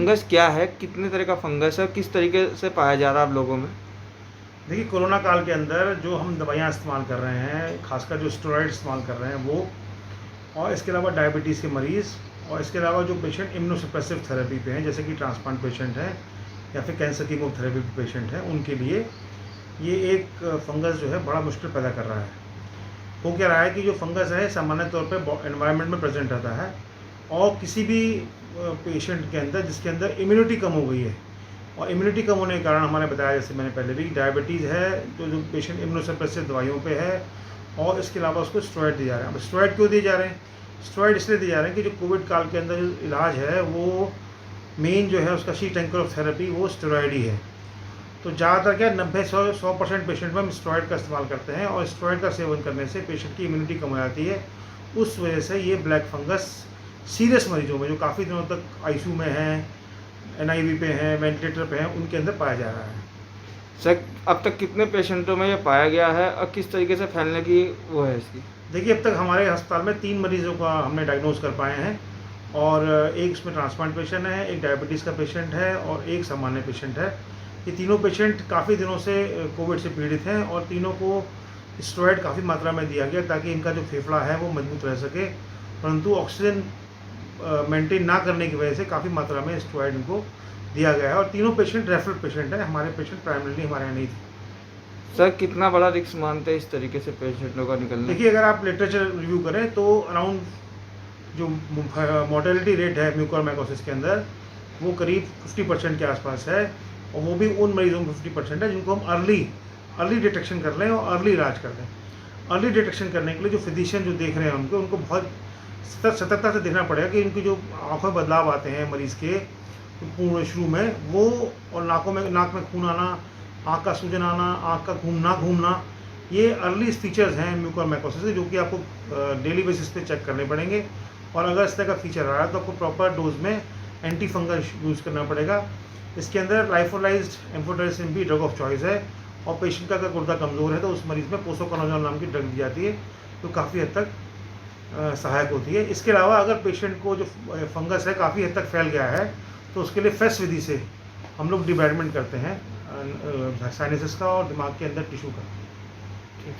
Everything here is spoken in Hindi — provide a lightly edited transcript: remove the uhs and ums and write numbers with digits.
फंगस क्या है, कितने तरह का फंगस है और किस तरीके से पाया जा रहा है आप लोगों में? देखिए, कोरोना काल के अंदर जो हम दवाइयाँ इस्तेमाल कर रहे हैं, खासकर जो स्टेरॉइड इस्तेमाल कर रहे हैं वो, और इसके अलावा डायबिटीज़ के मरीज़, और इसके अलावा जो पेशेंट इम्यूनोसप्रेसिव थेरेपी पे हैं, जैसे कि ट्रांसप्लांट पेशेंट हैं या फिर कैंसर कीमोथेरेपी पेशेंट हैं, उनके लिए ये एक फंगस जो है बड़ा मुश्किल पैदा कर रहा है। हो क्या रहा है कि जो फंगस है सामान्य तौर पे एनवायरनमेंट में प्रेजेंट रहता है, और किसी भी पेशेंट के अंदर जिसके अंदर इम्यूनिटी कम हो गई है, और इम्यूनिटी कम होने के कारण हमारे बताया, जैसे मैंने पहले भी, डायबिटीज़ है, तो जो पेशेंट इम्यूनोसप्रेसिव दवाइयों पे है, और इसके अलावा उसको स्टेरॉइड दिए जा रहे हैं। अब स्टेरॉइड क्यों दिए जा रहे हैं? स्टेरॉइड इसलिए दिए जा रहे हैं कि जो कोविड काल के अंदर जो इलाज है वो मेन जो है उसका शीट एंकर ऑफ थेरेपी वो स्टेरॉइड ही है। तो ज़्यादातर क्या 90-100% पेशेंट में हम स्टेरॉइड का इस्तेमाल करते हैं, और स्टेरॉइड का सेवन करने से पेशेंट की इम्यूनिटी कम हो जाती है। उस वजह से ये ब्लैक फंगस सीरियस मरीजों में जो काफ़ी दिनों तक आईसीयू में हैं, एनआईवी पे हैं, वेंटिलेटर पे हैं, उनके अंदर पाया जा रहा है। सर, अब तक कितने पेशेंटों में ये पाया गया है और किस तरीके से फैलने की वो है इसकी? देखिए, अब तक हमारे अस्पताल में 3 मरीज़ों का हमने डायग्नोज कर पाए हैं, और एक इसमें ट्रांसप्लांट पेशेंट है, एक डायबिटीज़ का पेशेंट है, और एक सामान्य पेशेंट है। ये तीनों पेशेंट काफ़ी दिनों से कोविड से पीड़ित हैं, और तीनों को स्टेरॉइड काफ़ी मात्रा में दिया गया ताकि इनका जो फेफड़ा है वो मजबूत रह सके, परंतु ऑक्सीजन मेंटेन ना करने की वजह से काफ़ी मात्रा में स्टेरॉइड इनको दिया गया है, और तीनों पेशेंट रेफरल पेशेंट हैं। हमारे पेशेंट प्राइमरीली हमारे यहाँ नहीं थे। सर, कितना बड़ा रिस्क मानते हैं इस तरीके से पेशेंटों का निकलना? देखिए, अगर आप लिटरेचर रिव्यू करें तो अराउंड जो मोर्टेलिटी रेट है म्यूकोरमाइकोसिस के अंदर वो करीब 50% के आसपास है, और वो भी उन मरीजों में 50% है जिनको हम अर्ली डिटेक्शन कर लें और अर्ली इलाज कर लें। अर्ली डिटेक्शन करने के लिए जो फिजिशियन जो देख रहे हैं उनको बहुत सतर्कता से देखना पड़ेगा कि इनकी जो आँखों में बदलाव आते हैं मरीज़ के पूर्ण शुरू में वो, और नाक में खून आना, आँख का सूजन आना, आँख का घूमना, ये अर्ली फीचर्स हैं म्यूकोरमाइकोसिस के, जो कि आपको डेली बेसिस पे चेक करने पड़ेंगे। और अगर इस तरह का फीचर आ रहा है तो आपको प्रॉपर डोज में एंटी फंगल यूज़ करना पड़ेगा। इसके अंदर लाइफोलाइज्ड एम्फोटेरिसिन भी ड्रग ऑफ चॉइस है, और पेशेंट का अगर गुर्दा कमज़ोर है तो उस मरीज़ में पोसोकोनाजोल नाम की ड्रग दी जाती है, तो काफ़ी हद तक सहायक होती है। इसके अलावा अगर पेशेंट को जो फंगस है काफ़ी हद तक फैल गया है तो उसके लिए फेस विधि से हम लोग डिब्राइडमेंट करते हैं साइनसेस का और दिमाग के अंदर टिश्यू का। ठीक।